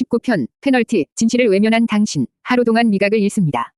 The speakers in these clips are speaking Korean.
19편 페널티 진실을 외면한 당신 하루 동안 미각을 잃습니다.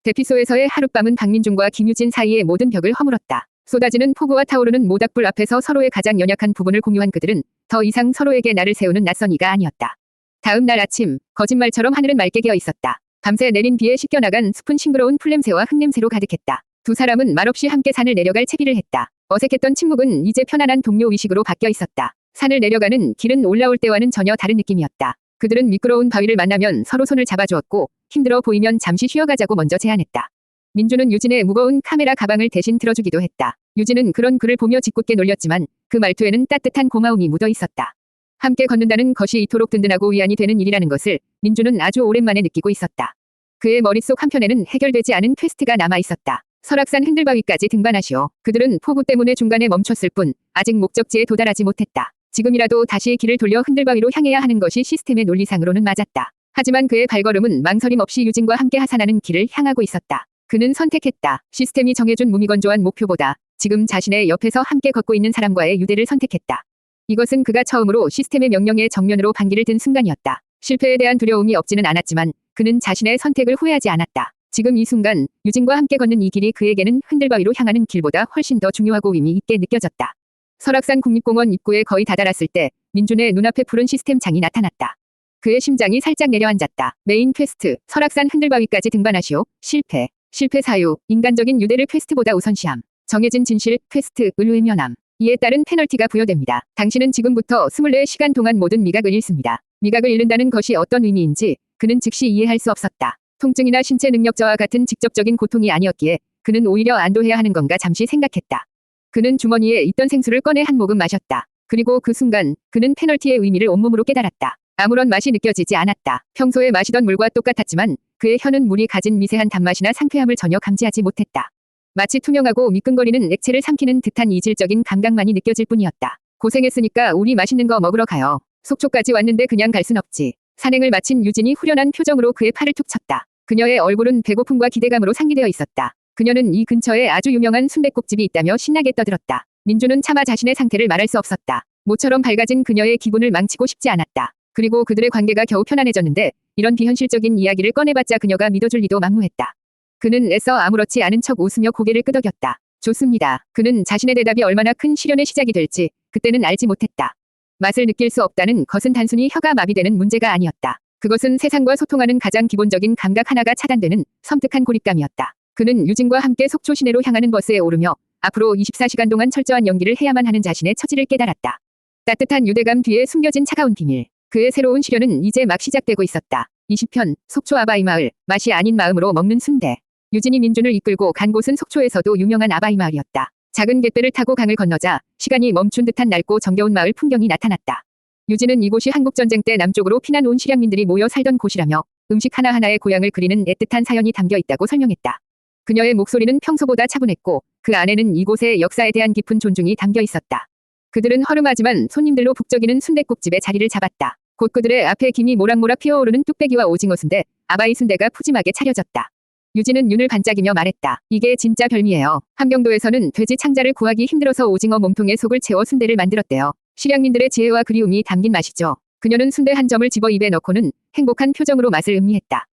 대피소에서의 하룻밤은 박민준과 김유진 사이의 모든 벽을 허물었다. 쏟아지는 폭우와 타오르는 모닥불 앞에서 서로의 가장 연약한 부분을 공유한 그들은 더 이상 서로에게 날을 세우는 낯선 이가 아니었다. 다음 날 아침 거짓말처럼 하늘은 맑게 개어 있었다. 밤새 내린 비에 씻겨나간 숲은 싱그러운 풀냄새와 흙냄새로 가득했다. 두 사람은 말없이 함께 산을 내려갈 채비를 했다. 어색했던 침묵은 이제 편안한 동료 의식으로 바뀌어 있었다. 산을 내려가는 길은 올라올 때와는 전혀 다른 느낌이었다. 그들은 미끄러운 바위를 만나면 서로 손을 잡아주었고 힘들어 보이면 잠시 쉬어가자고 먼저 제안했다. 민주는 유진의 무거운 카메라 가방을 대신 들어주기도 했다. 유진은 그런 그를 보며 짓궂게 놀렸지만 그 말투에는 따뜻한 고마움이 묻어 있었다. 함께 걷는다는 것이 이토록 든든하고 위안이 되는 일이라는 것을 민주는 아주 오랜만에 느끼고 있었다. 그의 머릿속 한편에는 해결되지 않은 퀘스트가 남아 있었다. 설악산 흔들바위까지 등반하시오. 그들은 폭우 때문에 중간에 멈췄을 뿐 아직 목적지에 도달하지 못했다. 지금이라도 다시 길을 돌려 흔들바위로 향해야 하는 것이 시스템의 논리상으로는 맞았다. 하지만 그의 발걸음은 망설임 없이 유진과 함께 하산하는 길을 향하고 있었다. 그는 선택했다. 시스템이 정해준 무미건조한 목표보다 지금 자신의 옆에서 함께 걷고 있는 사람과의 유대를 선택했다. 이것은 그가 처음으로 시스템의 명령에 정면으로 반기를 든 순간이었다. 실패에 대한 두려움이 없지는 않았지만 그는 자신의 선택을 후회하지 않았다. 지금 이 순간 유진과 함께 걷는 이 길이 그에게는 흔들바위로 향하는 길보다 훨씬 더 중요하고 의미 있게 느껴졌다. 설악산 국립공원 입구에 거의 다다랐을 때 민준의 눈앞에 푸른 시스템 창이 나타났다. 그의 심장이 살짝 내려앉았다. 메인 퀘스트, 설악산 흔들바위까지 등반하시오. 실패. 실패 사유, 인간적인 유대를 퀘스트보다 우선시함. 정해진 진실, 퀘스트, 을 외면함. 이에 따른 페널티가 부여됩니다. 당신은 지금부터 24시간 동안 모든 미각을 잃습니다. 미각을 잃는다는 것이 어떤 의미인지 그는 즉시 이해할 수 없었다. 통증이나 신체 능력 저하 같은 직접적인 고통이 아니었기에 그는 오히려 안도해야 하는 건가 잠시 생각했다. 그는 주머니에 있던 생수를 꺼내 한 모금 마셨다. 그리고 그 순간 그는 페널티의 의미를 온몸으로 깨달았다. 아무런 맛이 느껴지지 않았다. 평소에 마시던 물과 똑같았지만 그의 혀는 물이 가진 미세한 단맛이나 상쾌함을 전혀 감지하지 못했다. 마치 투명하고 미끈거리는 액체를 삼키는 듯한 이질적인 감각만이 느껴질 뿐이었다. 고생했으니까 우리 맛있는 거 먹으러 가요. 속초까지 왔는데 그냥 갈 순 없지. 산행을 마친 유진이 후련한 표정으로 그의 팔을 툭 쳤다. 그녀의 얼굴은 배고픔과 기대감으로 상기되어 있었다. 그녀는 이 근처에 아주 유명한 순댓국집이 있다며 신나게 떠들었다. 민주는 차마 자신의 상태를 말할 수 없었다. 모처럼 밝아진 그녀의 기분을 망치고 싶지 않았다. 그리고 그들의 관계가 겨우 편안해졌는데 이런 비현실적인 이야기를 꺼내봤자 그녀가 믿어줄 리도 만무했다. 그는 애써 아무렇지 않은 척 웃으며 고개를 끄덕였다. 좋습니다. 그는 자신의 대답이 얼마나 큰 시련의 시작이 될지 그때는 알지 못했다. 맛을 느낄 수 없다는 것은 단순히 혀가 마비되는 문제가 아니었다. 그것은 세상과 소통하는 가장 기본적인 감각 하나가 차단되는 섬뜩한 고립감이었다. 그는 유진과 함께 속초 시내로 향하는 버스에 오르며 앞으로 24시간 동안 철저한 연기를 해야만 하는 자신의 처지를 깨달았다. 따뜻한 유대감 뒤에 숨겨진 차가운 비밀. 그의 새로운 시련은 이제 막 시작되고 있었다. 20편 속초 아바이 마을. 맛이 아닌 마음으로 먹는 순대. 유진이 민준을 이끌고 간 곳은 속초에서도 유명한 아바이 마을이었다. 작은 갯배를 타고 강을 건너자 시간이 멈춘 듯한 낡고 정겨운 마을 풍경이 나타났다. 유진은 이곳이 한국전쟁 때 남쪽으로 피난 온 실향민들이 모여 살던 곳이라며 음식 하나하나의 고향을 그리는 애틋한 사연이 담겨 있다고 설명했다. 그녀의 목소리는 평소보다 차분했고 그 안에는 이곳의 역사에 대한 깊은 존중이 담겨 있었다. 그들은 허름하지만 손님들로 북적이는 순댓국집에 자리를 잡았다. 곧 그들의 앞에 김이 모락모락 피어오르는 뚝배기와 오징어 순대, 아바이 순대가 푸짐하게 차려졌다. 유진은 눈을 반짝이며 말했다. 이게 진짜 별미예요. 함경도에서는 돼지 창자를 구하기 힘들어서 오징어 몸통에 속을 채워 순대를 만들었대요. 실향민들의 지혜와 그리움이 담긴 맛이죠. 그녀는 순대 한 점을 집어 입에 넣고는 행복한 표정으로 맛을 음미했다.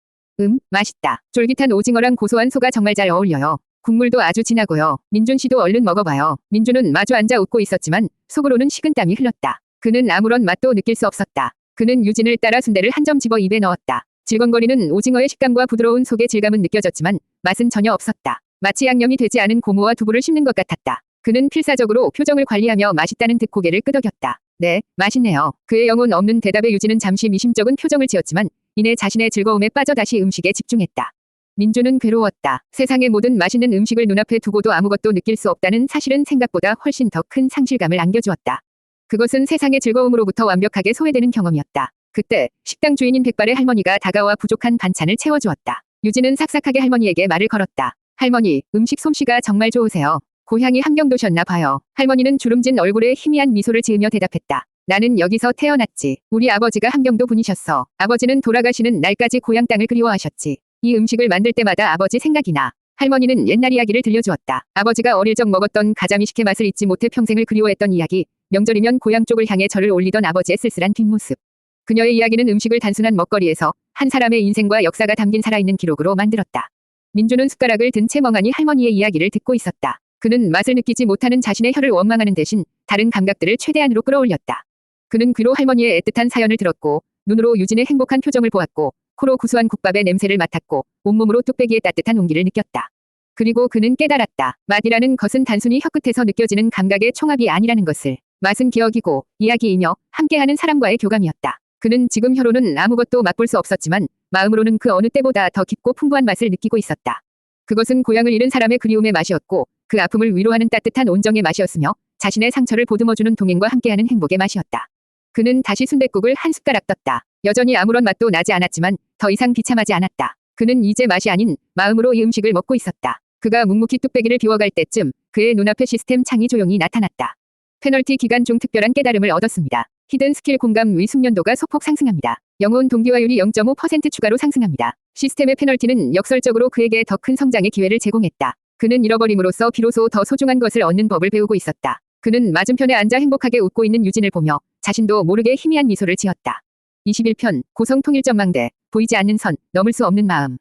맛있다. 쫄깃한 오징어랑 고소한 소가 정말 잘 어울려요. 국물도 아주 진하고요. 민준 씨도 얼른 먹어봐요. 민준은 마주 앉아 웃고 있었지만 속으로는 식은땀이 흘렀다. 그는 아무런 맛도 느낄 수 없었다. 그는 유진을 따라 순대를 한 점 집어 입에 넣었다. 질겅거리는 오징어의 식감과 부드러운 속의 질감은 느껴졌지만 맛은 전혀 없었다. 마치 양념이 되지 않은 고무와 두부를 씹는 것 같았다. 그는 필사적으로 표정을 관리하며 맛있다는 듯 고개를 끄덕였다. 네, 맛있네요. 그의 영혼 없는 대답에 유진은 잠시 미심쩍은 표정을 지었지만 이내 자신의 즐거움에 빠져 다시 음식에 집중했다. 민주는 괴로웠다. 세상의 모든 맛있는 음식을 눈앞에 두고도 아무것도 느낄 수 없다는 사실은 생각보다 훨씬 더 큰 상실감을 안겨주었다. 그것은 세상의 즐거움으로부터 완벽하게 소외되는 경험이었다. 그때 식당 주인인 백발의 할머니가 다가와 부족한 반찬을 채워주었다. 유진은 삭삭하게 할머니에게 말을 걸었다. 할머니, 음식 솜씨가 정말 좋으세요. 고향이 함경도셨나 봐요. 할머니는 주름진 얼굴에 희미한 미소를 지으며 대답했다. 나는 여기서 태어났지. 우리 아버지가 함경도 분이셨어. 아버지는 돌아가시는 날까지 고향 땅을 그리워하셨지. 이 음식을 만들 때마다 아버지 생각이 나. 할머니는 옛날 이야기를 들려주었다. 아버지가 어릴 적 먹었던 가자미식의 맛을 잊지 못해 평생을 그리워했던 이야기. 명절이면 고향 쪽을 향해 절을 올리던 아버지의 쓸쓸한 뒷모습. 그녀의 이야기는 음식을 단순한 먹거리에서 한 사람의 인생과 역사가 담긴 살아있는 기록으로 만들었다. 민주는 숟가락을 든 채 멍하니 할머니의 이야기를 듣고 있었다. 그는 맛을 느끼지 못하는 자신의 혀를 원망하는 대신 다른 감각들을 최대한으로 끌어올렸다. 그는 귀로 할머니의 애틋한 사연을 들었고 눈으로 유진의 행복한 표정을 보았고 코로 구수한 국밥의 냄새를 맡았고 온몸으로 뚝배기의 따뜻한 온기를 느꼈다. 그리고 그는 깨달았다. 맛이라는 것은 단순히 혀끝에서 느껴지는 감각의 총합이 아니라는 것을. 맛은 기억이고 이야기이며 함께하는 사람과의 교감이었다. 그는 지금 혀로는 아무것도 맛볼 수 없었지만 마음으로는 그 어느 때보다 더 깊고 풍부한 맛을 느끼고 있었다. 그것은 고향을 잃은 사람의 그리움의 맛이었고 그 아픔을 위로하는 따뜻한 온정의 맛이었으며 자신의 상처를 보듬어주는 동행과 함께하는 행복의 맛이었다. 그는 다시 순댓국을 한 숟가락 떴다. 여전히 아무런 맛도 나지 않았지만 더 이상 비참하지 않았다. 그는 이제 맛이 아닌 마음으로 이 음식을 먹고 있었다. 그가 묵묵히 뚝배기를 비워갈 때쯤 그의 눈앞에 시스템 창이 조용히 나타났다. 페널티 기간 중 특별한 깨달음을 얻었습니다. 히든 스킬 공감 위 숙련도가 소폭 상승합니다. 영혼 동기화율이 0.5% 추가로 상승합니다. 시스템의 페널티는 역설적으로 그에게 더 큰 성장의 기회를 제공했다. 그는 잃어버림으로써 비로소 더 소중한 것을 얻는 법을 배우고 있었다. 그는 맞은편에 앉아 행복하게 웃고 있는 유진을 보며 자신도 모르게 희미한 미소를 지었다. 21편 고성 통일전망대 보이지 않는 선 넘을 수 없는 마음.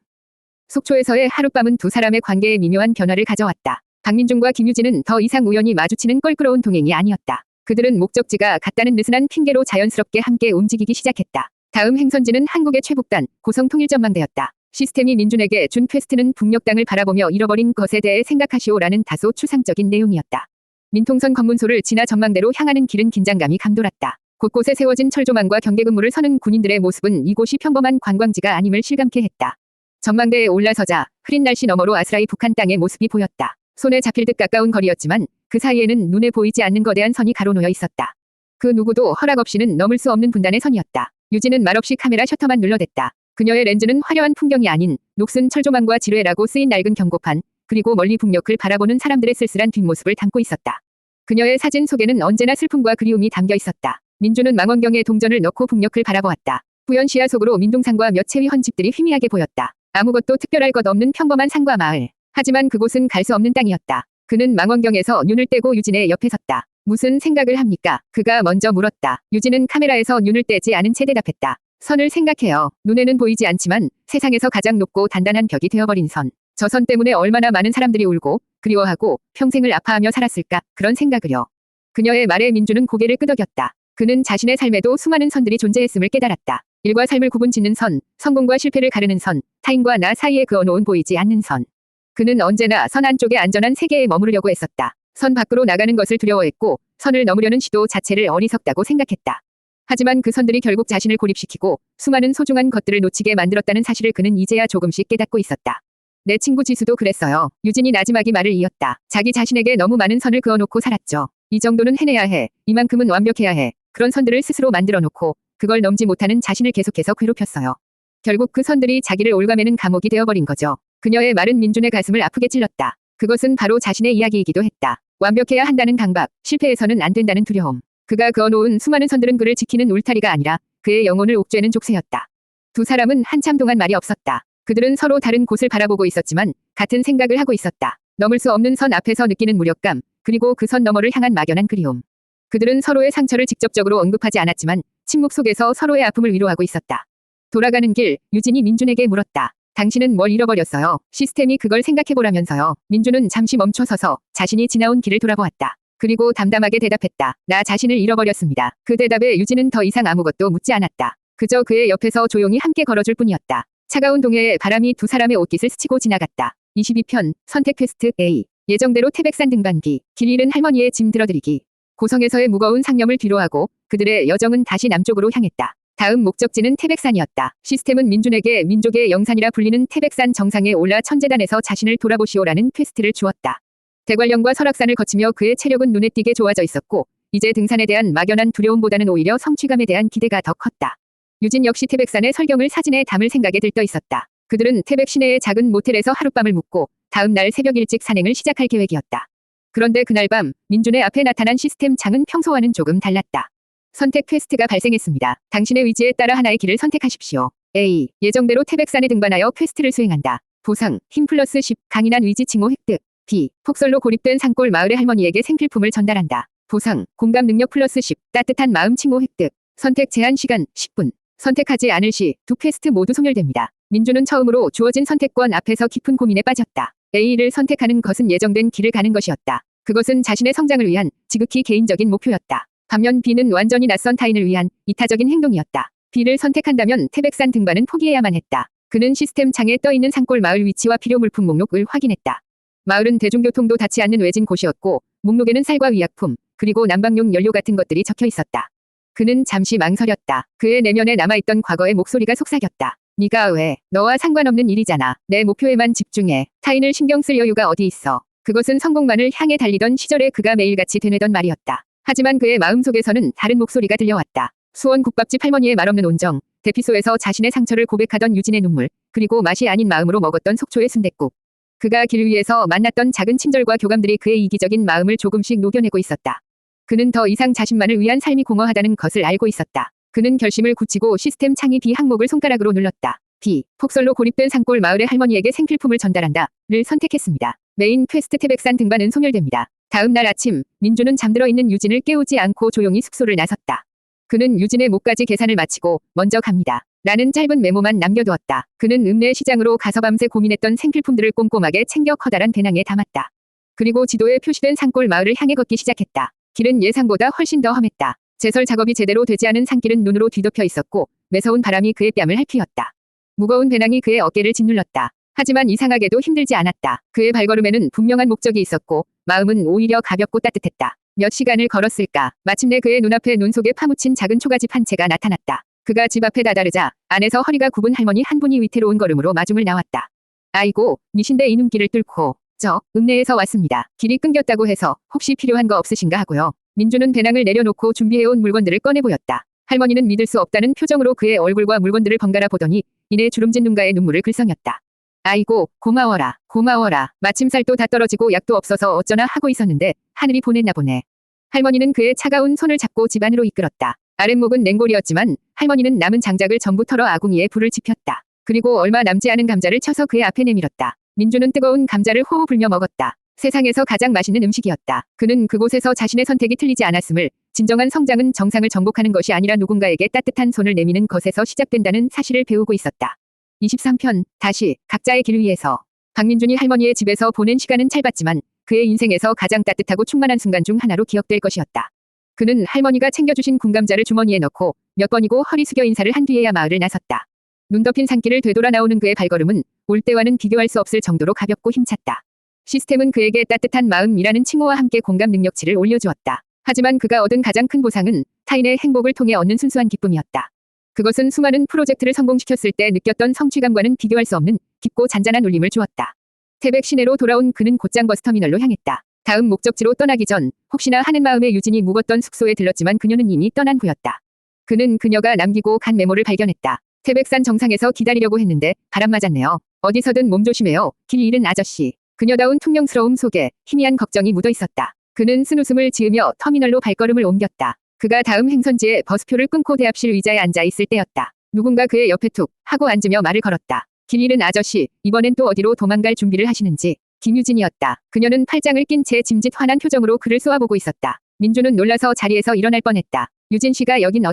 속초에서의 하룻밤은 두 사람의 관계에 미묘한 변화를 가져왔다. 박민중과 김유진은 더 이상 우연히 마주치는 껄끄러운 동행이 아니었다. 그들은 목적지가 같다는 느슨한 핑계로 자연스럽게 함께 움직이기 시작했다. 다음 행선지는 한국의 최북단 고성 통일전망대였다. 시스템이 민준에게 준 퀘스트는 북녘 땅을 바라보며 잃어버린 것에 대해 생각하시오라는 다소 추상적인 내용이었다. 민통선 검문소를 지나 전망대로 향하는 길은 긴장감이 감돌았다. 곳곳에 세워진 철조망과 경계근무를 서는 군인들의 모습은 이곳이 평범한 관광지가 아님을 실감케 했다. 전망대에 올라서자 흐린 날씨 너머로 아스라이 북한 땅의 모습이 보였다. 손에 잡힐 듯 가까운 거리였지만 그 사이에는 눈에 보이지 않는 거대한 선이 가로놓여 있었다. 그 누구도 허락 없이는 넘을 수 없는 분단의 선이었다. 유진은 말없이 카메라 셔터만 눌러댔다. 그녀의 렌즈는 화려한 풍경이 아닌 녹슨 철조망과 지뢰라고 쓰인 낡은 경고판, 그리고 멀리 북녘을 바라보는 사람들의 쓸쓸한 뒷모습을 담고 있었다. 그녀의 사진 속에는 언제나 슬픔과 그리움이 담겨 있었다. 민주는 망원경에 동전을 넣고 북녘을 바라보았다. 뿌연 시야 속으로 민둥산과 몇 채 위헌 집들이 희미하게 보였다. 아무것도 특별할 것 없는 평범한 산과 마을. 하지만 그곳은 갈 수 없는 땅이었다. 그는 망원경에서 눈을 떼고 유진의 옆에 섰다. 무슨 생각을 합니까? 그가 먼저 물었다. 유진은 카메라에서 눈을 떼지 않은 채 대답했다. 선을 생각해요. 눈에는 보이지 않지만 세상에서 가장 높고 단단한 벽이 되어버린 선. 저 선 때문에 얼마나 많은 사람들이 울고 그리워하고 평생을 아파하며 살았을까? 그런 생각을요. 그녀의 말에 민주는 고개를 끄덕였다. 그는 자신의 삶에도 수많은 선들이 존재했음을 깨달았다. 일과 삶을 구분짓는 선, 성공과 실패를 가르는 선, 타인과 나 사이에 그어놓은 보이지 않는 선. 그는 언제나 선 안쪽의 안전한 세계에 머무르려고 했었다. 선 밖으로 나가는 것을 두려워했고 선을 넘으려는 시도 자체를 어리석다고 생각했다. 하지만 그 선들이 결국 자신을 고립시키고 수많은 소중한 것들을 놓치게 만들었다는 사실을 그는 이제야 조금씩 깨닫고 있었다. 내 친구 지수도 그랬어요. 유진이 나지막이 말을 이었다. 자기 자신에게 너무 많은 선을 그어놓고 살았죠. 이 정도는 해내야 해. 이만큼은 완벽해야 해. 그런 선들을 스스로 만들어놓고 그걸 넘지 못하는 자신을 계속해서 괴롭혔어요. 결국 그 선들이 자기를 올가매는 감옥이 되어버린 거죠. 그녀의 말은 민준의 가슴을 아프게 찔렀다. 그것은 바로 자신의 이야기이기도 했다. 완벽해야 한다는 강박, 실패해서는 안 된다는 두려움. 그가 그어놓은 수많은 선들은 그를 지키는 울타리가 아니라 그의 영혼을 옥죄는 족쇄였다. 두 사람은 한참 동안 말이 없었다. 그들은 서로 다른 곳을 바라보고 있었지만 같은 생각을 하고 있었다. 넘을 수 없는 선 앞에서 느끼는 무력감, 그리고 그 선 너머를 향한 막연한 그리움. 그들은 서로의 상처를 직접적으로 언급하지 않았지만 침묵 속에서 서로의 아픔을 위로하고 있었다. 돌아가는 길, 유진이 민준에게 물었다. 당신은 뭘 잃어버렸어요? 시스템이 그걸 생각해보라면서요. 민준은 잠시 멈춰서서 자신이 지나온 길을 돌아보았다. 그리고 담담하게 대답했다. 나 자신을 잃어버렸습니다. 그 대답에 유진은 더 이상 아무것도 묻지 않았다. 그저 그의 옆에서 조용히 함께 걸어줄 뿐이었다. 차가운 동해의 바람이 두 사람의 옷깃을 스치고 지나갔다. 22편 선택 퀘스트 A. 예정대로 태백산 등반기. 길 잃은 할머니의 짐 들어드리기. 고성에서의 무거운 상념을 뒤로하고 그들의 여정은 다시 남쪽으로 향했다. 다음 목적지는 태백산이었다. 시스템은 민준에게 민족의 영산이라 불리는 태백산 정상에 올라 천재단에서 자신을 돌아보시오라는 퀘스트를 주었다. 대관령과 설악산을 거치며 그의 체력은 눈에 띄게 좋아져 있었고 이제 등산에 대한 막연한 두려움보다는 오히려 성취감에 대한 기대가 더 컸다. 유진 역시 태백산의 설경을 사진에 담을 생각에 들떠 있었다. 그들은 태백 시내의 작은 모텔에서 하룻밤을 묵고 다음 날 새벽 일찍 산행을 시작할 계획이었다. 그런데 그날 밤 민준의 앞에 나타난 시스템 창은 평소와는 조금 달랐다. 선택 퀘스트가 발생했습니다. 당신의 의지에 따라 하나의 길을 선택하십시오. A. 예정대로 태백산에 등반하여 퀘스트를 수행한다. 보상, 힘 플러스 10, 강인한 의지 칭호 획득. B. 폭설로 고립된 산골 마을의 할머니에게 생필품을 전달한다. 보상, 공감 능력 플러스 10, 따뜻한 마음 칭호 획득. 선택 제한 시간 10분. 선택하지 않을 시 두 퀘스트 모두 소멸됩니다. 민주는 처음으로 주어진 선택권 앞에서 깊은 고민에 빠졌다. A를 선택하는 것은 예정된 길을 가는 것이었다. 그것은 자신의 성장을 위한 지극히 개인적인 목표였다. 반면 B는 완전히 낯선 타인을 위한 이타적인 행동이었다. B를 선택한다면 태백산 등반은 포기해야만 했다. 그는 시스템 창에 떠있는 산골 마을 위치와 필요 물품 목록을 확인했다. 마을은 대중교통도 닿지 않는 외진 곳이었고 목록에는 쌀과 위약품, 그리고 난방용 연료 같은 것들이 적혀 있었다. 그는 잠시 망설였다. 그의 내면에 남아있던 과거의 목소리가 속삭였다. 네가 왜? 너와 상관없는 일이잖아. 내 목표에만 집중해. 타인을 신경 쓸 여유가 어디 있어. 그것은 성공만을 향해 달리던 시절에 그가 매일같이 되뇌던 말이었다. 하지만 그의 마음속에서는 다른 목소리가 들려왔다. 수원 국밥집 할머니의 말없는 온정, 대피소에서 자신의 상처를 고백하던 유진의 눈물, 그리고 맛이 아닌 마음으로 먹었던 속초의 순댓국. 그가 길 위에서 만났던 작은 친절과 교감들이 그의 이기적인 마음을 조금씩 녹여내고 있었다. 그는 더 이상 자신만을 위한 삶이 공허하다는 것을 알고 있었다. 그는 결심을 굳히고 시스템 창의 B 항목을 손가락으로 눌렀다. B. 폭설로 고립된 산골 마을의 할머니에게 생필품을 전달한다.를 선택했습니다. 메인 퀘스트 태백산 등반은 소멸됩니다. 다음 날 아침, 민주는 잠들어 있는 유진을 깨우지 않고 조용히 숙소를 나섰다. 그는 유진의 목까지 계산을 마치고 먼저 갑니다. 라는 짧은 메모만 남겨두었다. 그는 읍내 시장으로 가서 밤새 고민했던 생필품들을 꼼꼼하게 챙겨 커다란 배낭에 담았다. 그리고 지도에 표시된 산골 마을을 향해 걷기 시작했다. 길은 예상보다 훨씬 더 험했다. 제설 작업이 제대로 되지 않은 산길은 눈으로 뒤덮여 있었고 매서운 바람이 그의 뺨을 핥히었다. 무거운 배낭이 그의 어깨를 짓눌렀다. 하지만 이상하게도 힘들지 않았다. 그의 발걸음에는 분명한 목적이 있었고 마음은 오히려 가볍고 따뜻했다. 몇 시간을 걸었을까. 마침내 그의 눈앞에 눈 속에 파묻힌 작은 초가집 한 채가 나타났다. 그가 집 앞에 다다르자 안에서 허리가 굽은 할머니 한 분이 위태로운 걸음으로 마중을 나왔다. 아이고, 미신데 이 눈길을 뚫고 저 읍내에서 왔습니다. 길이 끊겼다고 해서 혹시 필요한 거 없으신가 하고요. 민주는 배낭을 내려놓고 준비해온 물건들을 꺼내 보였다. 할머니는 믿을 수 없다는 표정으로 그의 얼굴과 물건들을 번갈아 보더니 이내 주름진 눈가에 눈물을 글썽였다. 아이고, 고마워라, 고마워라. 마침 쌀도 다 떨어지고 약도 없어서 어쩌나 하고 있었는데 하늘이 보냈나 보네. 할머니는 그의 차가운 손을 잡고 집 안으로 이끌었다. 아랫목은 냉골이었지만 할머니는 남은 장작을 전부 털어 아궁이에 불을 지폈다. 그리고 얼마 남지 않은 감자를 쳐서 그의 앞에 내밀었다. 민주는 뜨거운 감자를 호호 불며 먹었다. 세상에서 가장 맛있는 음식이었다. 그는 그곳에서 자신의 선택이 틀리지 않았음을, 진정한 성장은 정상을 정복하는 것이 아니라 누군가에게 따뜻한 손을 내미는 것에서 시작된다는 사실을 배우고 있었다. 23편, 다시, 각자의 길 위에서. 박민준이 할머니의 집에서 보낸 시간은 짧았지만 그의 인생에서 가장 따뜻하고 충만한 순간 중 하나로 기억될 것이었다. 그는 할머니가 챙겨주신 군감자를 주머니에 넣고 몇 번이고 허리 숙여 인사를 한 뒤에야 마을을 나섰다. 눈 덮인 산길을 되돌아 나오는 그의 발걸음은 올 때와는 비교할 수 없을 정도로 가볍고 힘찼다. 시스템은 그에게 따뜻한 마음이라는 칭호와 함께 공감 능력치를 올려주었다. 하지만 그가 얻은 가장 큰 보상은 타인의 행복을 통해 얻는 순수한 기쁨이었다. 그것은 수많은 프로젝트를 성공시켰을 때 느꼈던 성취감과는 비교할 수 없는 깊고 잔잔한 울림을 주었다. 태백 시내로 돌아온 그는 곧장 버스터미널로 향했다. 다음 목적지로 떠나기 전 혹시나 하는 마음에 유진이 묵었던 숙소에 들렀지만 그녀는 이미 떠난 후였다. 그는 그녀가 남기고 간 메모를 발견했다. 태백산 정상에서 기다리려고 했는데 바람 맞았네요. 어디서든 몸조심해요. 길 잃은 아저씨. 그녀다운 퉁명스러움 속에 희미한 걱정이 묻어 있었다. 그는 쓴웃음을 지으며 터미널로 발걸음을 옮겼다. 그가 다음 행선지에 버스표를 끊고 대합실 의자에 앉아 있을 때였다. 누군가 그의 옆에 툭 하고 앉으며 말을 걸었다. 길 잃은 아저씨, 이번엔 또 어디로 도망갈 준비를 하시는지. 김유진이었다. 그녀는 팔짱을 낀 채 짐짓 환한 표정으로 그를 쏘아보고 있었다. 민주는 놀라서 자리에서 일어날 뻔했다. 유진 씨가 여긴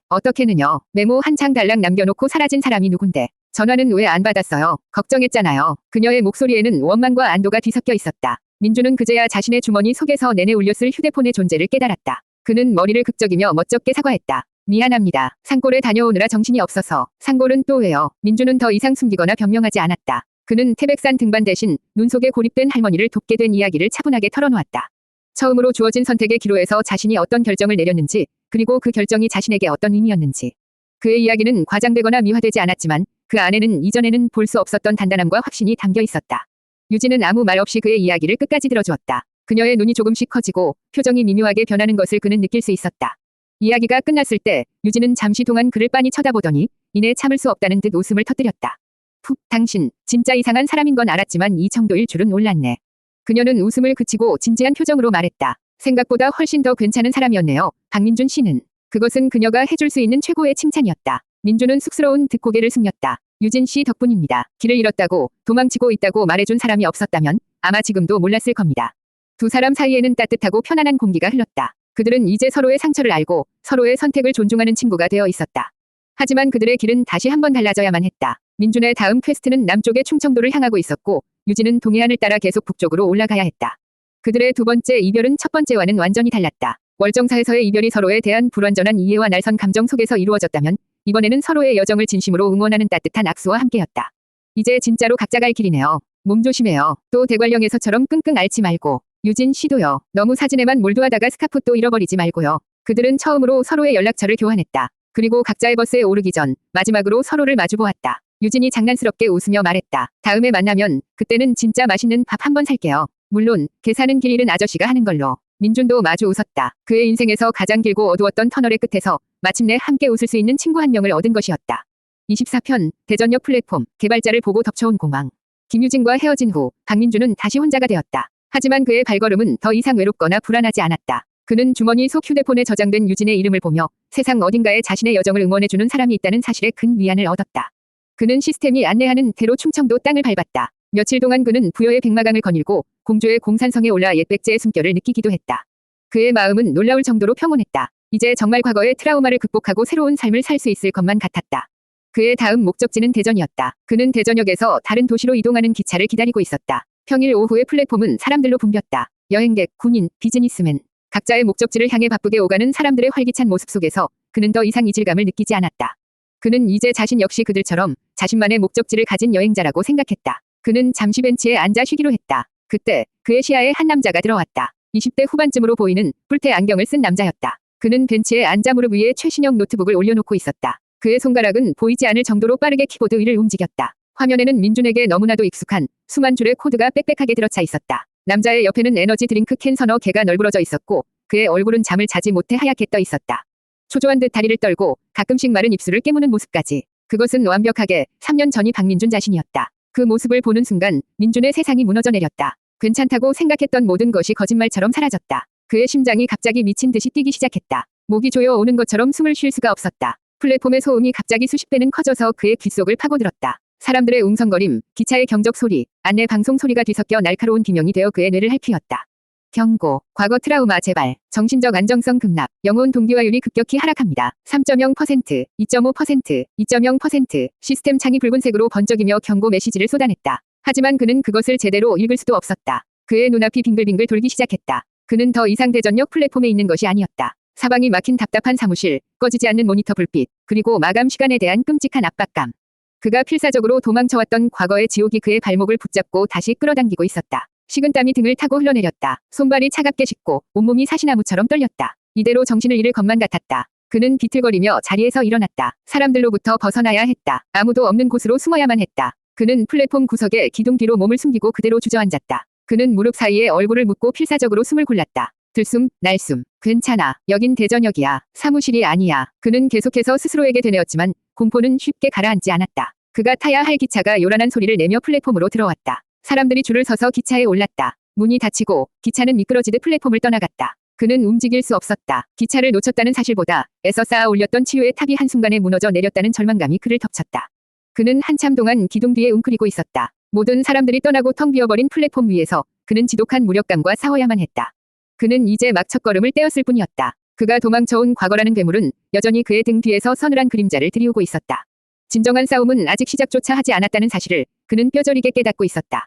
어떻게는요. 메모 한 장 달랑 남겨놓고 사라진 사람이 누군데. 전화는 왜 안 받았어요? 걱정했잖아요. 그녀의 목소리에는 원망과 안도가 뒤섞여 있었다. 민주는 그제야 자신의 주머니 속에서 내내 울렸을 휴대폰의 존재를 깨달았다. 그는 머리를 극적이며 멋쩍게 사과했다. 미안합니다. 산골에 다녀오느라 정신이 없어서. 산골은 또 왜요? 민주는 더 이상 숨기거나 변명하지 않았다. 그는 태백산 등반 대신 눈 속에 고립된 할머니를 돕게 된 이야기를 차분하게 털어놓았다. 처음으로 주어진 선택의 기로에서 자신이 어떤 결정을 내렸는지, 그리고 그 결정이 자신에게 어떤 의미였는지. 그의 이야기는 과장되거나 미화되지 않았지만 그 안에는 이전에는 볼 수 없었던 단단함과 확신이 담겨 있었다. 유진은 아무 말 없이 그의 이야기를 끝까지 들어주었다. 그녀의 눈이 조금씩 커지고 표정이 미묘하게 변하는 것을 그는 느낄 수 있었다. 이야기가 끝났을 때 유진은 잠시 동안 그를 빤히 쳐다보더니 이내 참을 수 없다는 듯 웃음을 터뜨렸다. 푹, 당신 진짜 이상한 사람인 건 알았지만 이 정도일 줄은 몰랐네. 그녀는 웃음을 그치고 진지한 표정으로 말했다. 생각보다 훨씬 더 괜찮은 사람이었네요. 박민준 씨는. 그것은 그녀가 해줄 수 있는 최고의 칭찬이었다. 민주는 쑥스러운 듯 고개를 숙였다. 유진 씨 덕분입니다. 길을 잃었다고 도망치고 있다고 말해준 사람이 없었다면 아마 지금도 몰랐을 겁니다. 두 사람 사이에는 따뜻하고 편안한 공기가 흘렀다. 그들은 이제 서로의 상처를 알고 서로의 선택을 존중하는 친구가 되어 있었다. 하지만 그들의 길은 다시 한번 달라져야만 했다. 민준의 다음 퀘스트는 남쪽의 충청도를 향하고 있었고 유진은 동해안을 따라 계속 북쪽으로 올라가야 했다. 그들의 두 번째 이별은 첫 번째와는 완전히 달랐다. 월정사에서의 이별이 서로에 대한 불완전한 이해와 날선 감정 속에서 이루어졌다면 이번에는 서로의 여정을 진심으로 응원하는 따뜻한 악수와 함께였다. 이제 진짜로 각자 갈 길이네요. 몸 조심해요. 또 대관령에서처럼 끙끙 앓지 말고. 유진 씨도요. 너무 사진에만 몰두하다가 스카프 또 잃어버리지 말고요. 그들은 처음으로 서로의 연락처를 교환했다. 그리고 각자의 버스에 오르기 전 마지막으로 서로를 마주보았다. 유진이 장난스럽게 웃으며 말했다. 다음에 만나면 그때는 진짜 맛있는 밥 한번 살게요. 물론 계산은 길 잃은 아저씨가 하는 걸로. 민준도 마주 웃었다. 그의 인생에서 가장 길고 어두웠던 터널의 끝에서 마침내 함께 웃을 수 있는 친구 한 명을 얻은 것이었다. 24편 대전역 플랫폼 개발자를 보고 덮쳐온 공황. 김유진과 헤어진 후 박민준은 다시 혼자가 되었다. 하지만 그의 발걸음은 더 이상 외롭거나 불안하지 않았다. 그는 주머니 속 휴대폰에 저장된 유진의 이름을 보며 세상 어딘가에 자신의 여정을 응원해주는 사람이 있다는 사실에 큰 위안을 얻었다. 그는 시스템이 안내하는 대로 충청도 땅을 밟았다. 며칠 동안 그는 부여의 백마강을 거닐고 공주의 공산성에 올라 옛 백제의 숨결을 느끼기도 했다. 그의 마음은 놀라울 정도로 평온했다. 이제 정말 과거의 트라우마를 극복하고 새로운 삶을 살 수 있을 것만 같았다. 그의 다음 목적지는 대전이었다. 그는 대전역에서 다른 도시로 이동하는 기차를 기다리고 있었다. 평일 오후의 플랫폼은 사람들로 붐볐다. 여행객, 군인, 비즈니스맨. 각자의 목적지를 향해 바쁘게 오가는 사람들의 활기찬 모습 속에서 그는 더 이상 이질감을 느끼지 않았다. 그는 이제 자신 역시 그들처럼 자신만의 목적지를 가진 여행자라고 생각했다. 그는 잠시 벤치에 앉아 쉬기로 했다. 그때 그의 시야에 한 남자가 들어왔다. 20대 후반쯤으로 보이는 뿔테 안경을 쓴 남자였다. 그는 벤치에 앉아 무릎 위에 최신형 노트북을 올려놓고 있었다. 그의 손가락은 보이지 않을 정도로 빠르게 키보드 위를 움직였다. 화면에는 민준에게 너무나도 익숙한 수만 줄의 코드가 빽빽하게 들어차 있었다. 남자의 옆에는 에너지 드링크 캔 서너 개가 널브러져 있었고 그의 얼굴은 잠을 자지 못해 하얗게 떠 있었다. 초조한 듯 다리를 떨고 가끔씩 마른 입술을 깨무는 모습까지. 그것은 완벽하게 3년 전이 박민준 자신이었다. 그 모습을 보는 순간 민준의 세상이 무너져 내렸다. 괜찮다고 생각했던 모든 것이 거짓말처럼 사라졌다. 그의 심장이 갑자기 미친 듯이 뛰기 시작했다. 목이 조여 오는 것처럼 숨을 쉴 수가 없었다. 플랫폼의 소음이 갑자기 수십 배는 커져서 그의 귓속을 파고들었다. 사람들의 웅성거림, 기차의 경적 소리, 안내 방송 소리가 뒤섞여 날카로운 비명이 되어 그의 뇌를 핥히었다. 경고, 과거 트라우마 재발, 정신적 안정성 급락, 영혼 동기화율이 급격히 하락합니다. 3.0%, 2.5%, 2.0%, 시스템 창이 붉은색으로 번쩍이며 경고 메시지를 쏟아냈다. 하지만 그는 그것을 제대로 읽을 수도 없었다. 그의 눈앞이 빙글빙글 돌기 시작했다. 그는 더 이상 대전역 플랫폼에 있는 것이 아니었다. 사방이 막힌 답답한 사무실, 꺼지지 않는 모니터 불빛, 그리고 마감 시간에 대한 끔찍한 압박감. 그가 필사적으로 도망쳐왔던 과거의 지옥이 그의 발목을 붙잡고 다시 끌어당기고 있었다. 식은땀이 등을 타고 흘러내렸다. 손발이 차갑게 식고 온몸이 사시나무처럼 떨렸다. 이대로 정신을 잃을 것만 같았다. 그는 비틀거리며 자리에서 일어났다. 사람들로부터 벗어나야 했다. 아무도 없는 곳으로 숨어야만 했다. 그는 플랫폼 구석에 기둥 뒤로 몸을 숨기고 그대로 주저앉았다. 그는 무릎 사이에 얼굴을 묻고 필사적으로 숨을 골랐다. 들숨, 날숨. 괜찮아. 여긴 대전역이야. 사무실이 아니야. 그는 계속해서 스스로에게 되뇌었지만 공포는 쉽게 가라앉지 않았다. 그가 타야 할 기차가 요란한 소리를 내며 플랫폼으로 들어왔다. 사람들이 줄을 서서 기차에 올랐다. 문이 닫히고 기차는 미끄러지듯 플랫폼을 떠나갔다. 그는 움직일 수 없었다. 기차를 놓쳤다는 사실보다 애써 쌓아 올렸던 치유의 탑이 한순간에 무너져 내렸다는 절망감이 그를 덮쳤다. 그는 한참 동안 기둥 뒤에 웅크리고 있었다. 모든 사람들이 떠나고 텅 비어버린 플랫폼 위에서 그는 지독한 무력감과 싸워야만 했다. 그는 이제 막 첫걸음을 떼었을 뿐이었다. 그가 도망쳐온 과거라는 괴물은 여전히 그의 등 뒤에서 서늘한 그림자를 들이우고 있었다. 진정한 싸움은 아직 시작조차 하지 않았다는 사실을 그는 뼈저리게 깨닫고 있었다.